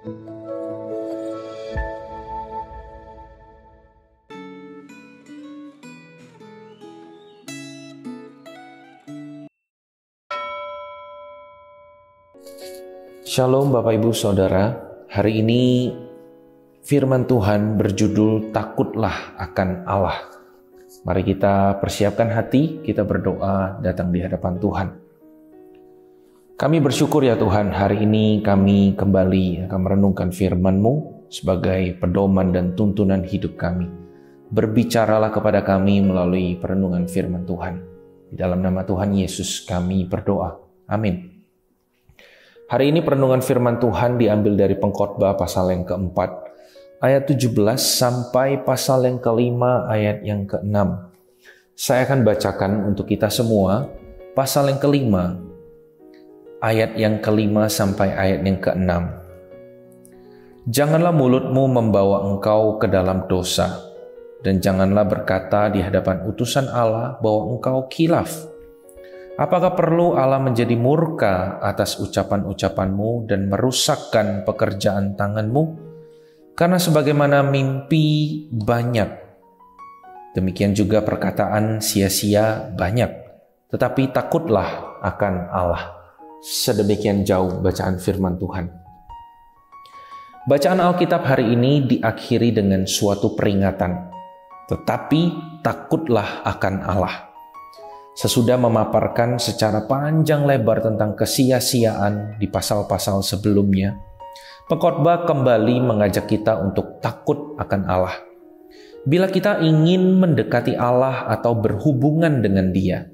Shalom Bapak Ibu Saudara, hari ini firman Tuhan berjudul Takutlah akan Allah. Mari kita persiapkan hati, kita berdoa datang di hadapan Tuhan. Kami bersyukur ya Tuhan, hari ini kami kembali akan merenungkan firman-Mu sebagai pedoman dan tuntunan hidup kami. Berbicaralah kepada kami melalui perenungan firman Tuhan. Di dalam nama Tuhan Yesus kami berdoa. Amin. Hari ini perenungan firman Tuhan diambil dari Pengkhotbah pasal yang keempat, ayat 17 sampai pasal yang kelima, ayat yang ke-6. Saya akan bacakan untuk kita semua pasal yang kelima, ayat yang kelima sampai ayat yang ke-6. Janganlah mulutmu membawa engkau ke dalam dosa, dan janganlah berkata di hadapan utusan Allah bahwa engkau khilaf. Apakah perlu Allah menjadi murka atas ucapan-ucapanmu dan merusakkan pekerjaan tanganmu? Karena sebagaimana mimpi banyak, demikian juga perkataan sia-sia banyak. Tetapi takutlah akan Allah. Sedemikian jauh bacaan firman Tuhan. Bacaan Alkitab hari ini diakhiri dengan suatu peringatan. Tetapi takutlah akan Allah. Sesudah memaparkan secara panjang lebar tentang kesia-siaan di pasal-pasal sebelumnya, Pengkhotbah kembali mengajak kita untuk takut akan Allah. Bila kita ingin mendekati Allah atau berhubungan dengan Dia,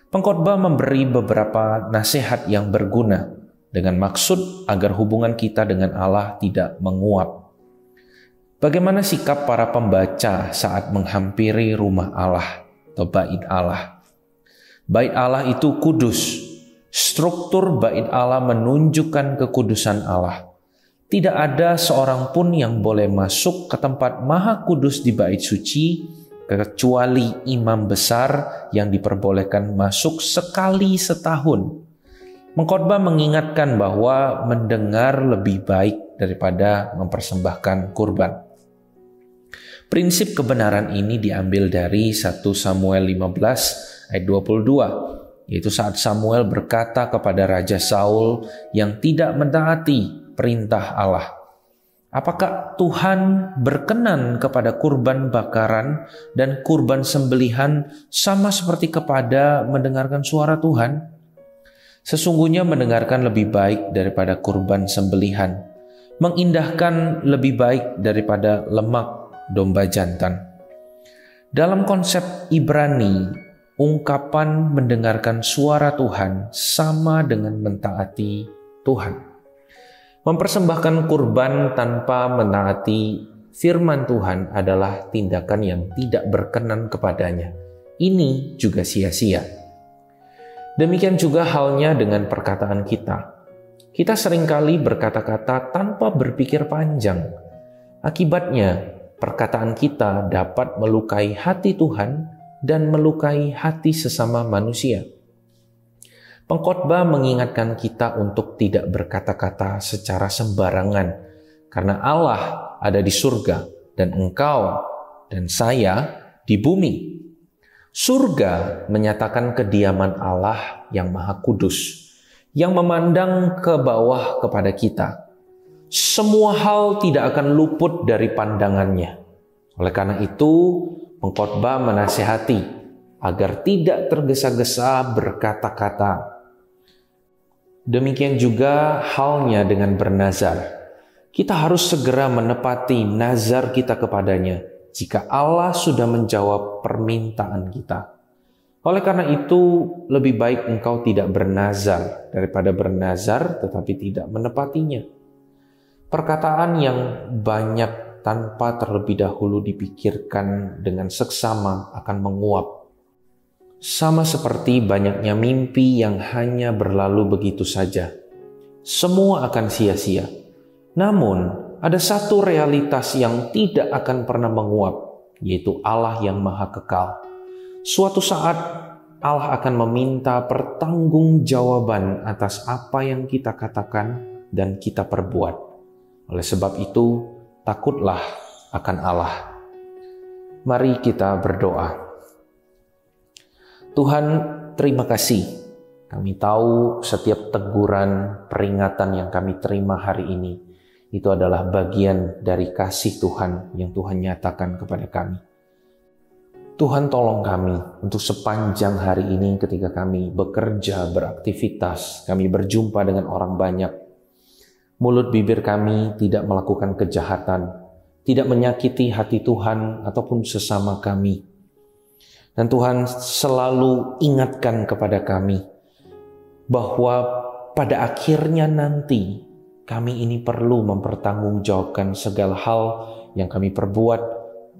Pengkhotbah memberi beberapa nasihat yang berguna dengan maksud agar hubungan kita dengan Allah tidak menguap. Bagaimana sikap para pembaca saat menghampiri rumah Allah atau bait Allah? Bait Allah itu kudus. Struktur bait Allah menunjukkan kekudusan Allah. Tidak ada seorang pun yang boleh masuk ke tempat maha kudus di bait suci, kecuali imam besar yang diperbolehkan masuk sekali setahun. Pengkhotbah mengingatkan bahwa mendengar lebih baik daripada mempersembahkan kurban. Prinsip kebenaran ini diambil dari 1 Samuel 15 ayat 22, yaitu saat Samuel berkata kepada Raja Saul yang tidak mentaati perintah Allah, apakah Tuhan berkenan kepada kurban bakaran dan kurban sembelihan sama seperti kepada mendengarkan suara Tuhan? Sesungguhnya mendengarkan lebih baik daripada kurban sembelihan, mengindahkan lebih baik daripada lemak domba jantan. Dalam konsep Ibrani, ungkapan mendengarkan suara Tuhan sama dengan mentaati Tuhan. Mempersembahkan kurban tanpa mentaati firman Tuhan adalah tindakan yang tidak berkenan kepadanya. Ini juga sia-sia. Demikian juga halnya dengan perkataan kita. Kita seringkali berkata-kata tanpa berpikir panjang. Akibatnya, perkataan kita dapat melukai hati Tuhan dan melukai hati sesama manusia. Pengkhotbah mengingatkan kita untuk tidak berkata-kata secara sembarangan, karena Allah ada di surga dan engkau dan saya di bumi. Surga menyatakan kediaman Allah yang maha kudus, yang memandang ke bawah kepada kita. Semua hal tidak akan luput dari pandangannya. Oleh karena itu, Pengkhotbah menasihati agar tidak tergesa-gesa berkata-kata. Demikian juga halnya dengan bernazar. Kita harus segera menepati nazar kita kepadanya jika Allah sudah menjawab permintaan kita. Oleh karena itu, lebih baik engkau tidak bernazar daripada bernazar tetapi tidak menepatinya. Perkataan yang banyak tanpa terlebih dahulu dipikirkan dengan seksama akan menguap. Sama seperti banyaknya mimpi yang hanya berlalu begitu saja. Semua akan sia-sia. Namun, ada satu realitas yang tidak akan pernah menguap, yaitu Allah yang maha kekal. Suatu saat, Allah akan meminta pertanggungjawaban atas apa yang kita katakan dan kita perbuat. Oleh sebab itu, takutlah akan Allah. Mari kita berdoa. Tuhan, terima kasih. Kami tahu setiap teguran, peringatan yang kami terima hari ini, itu adalah bagian dari kasih Tuhan yang Tuhan nyatakan kepada kami. Tuhan, tolong kami untuk sepanjang hari ini ketika kami bekerja, beraktivitas, kami berjumpa dengan orang banyak. Mulut bibir kami tidak melakukan kejahatan, tidak menyakiti hati Tuhan ataupun sesama kami. Dan Tuhan selalu ingatkan kepada kami bahwa pada akhirnya nanti kami ini perlu mempertanggungjawabkan segala hal yang kami perbuat,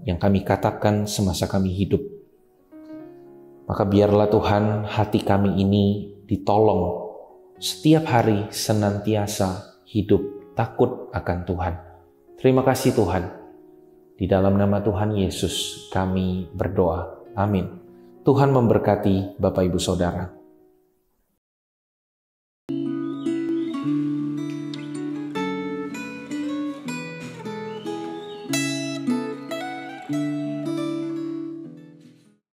yang kami katakan semasa kami hidup. Maka biarlah Tuhan hati kami ini ditolong setiap hari senantiasa hidup takut akan Tuhan. Terima kasih Tuhan. Di dalam nama Tuhan Yesus kami berdoa. Amin. Tuhan memberkati Bapak Ibu Saudara.